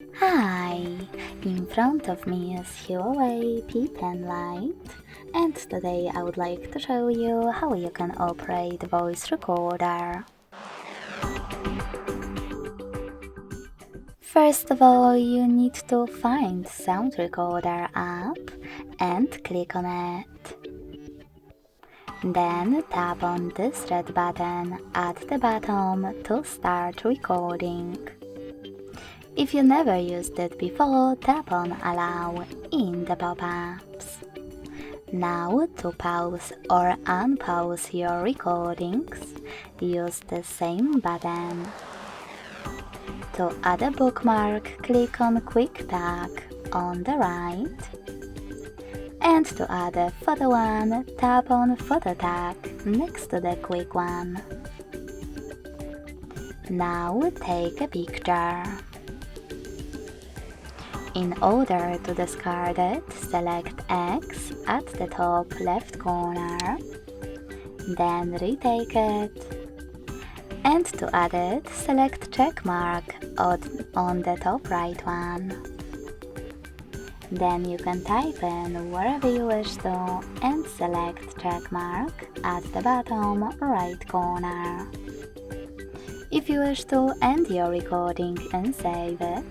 Hi! In front of me is HUAWEI P10 Lite, and today I would like to show you how you can operate voice recorder. First of all, you need to find Sound Recorder app and click on it. Then tap on this red button at the bottom to start recording. If you never used it before, tap on Allow in the pop-ups. Now, to pause or unpause your recordings, use the same button. To add a bookmark, click on Quick Tag on the right. And to add a photo one, tap on Photo Tag next to the quick one. Now take a picture. In order to discard it, select X at the top left corner, then retake it, and to add it, select check mark on the top right one. Then you can type in wherever you wish to and select check mark at the bottom right corner. If you wish to end your recording and save it,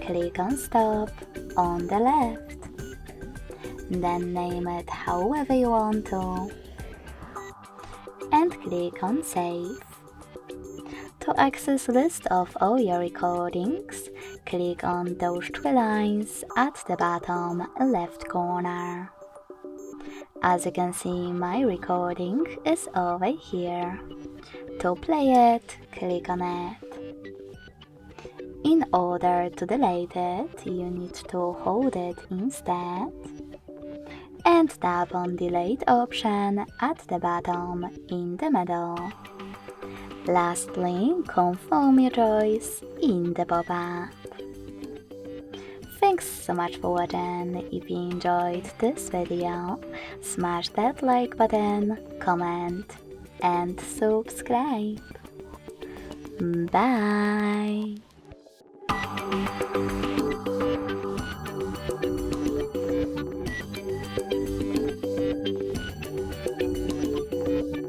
click on Stop on the left. Then name it however you want to. And click on Save. To access list of all your recordings, click on those three lines at the bottom left corner. As you can see, my recording is over here. To play it, click on it. In order to delete it, you need to hold it instead and tap on Delete option at the bottom in the middle. Lastly, confirm your choice in the pop-up. Thanks so much for watching. If you enjoyed this video, smash that like button, comment and subscribe. Bye!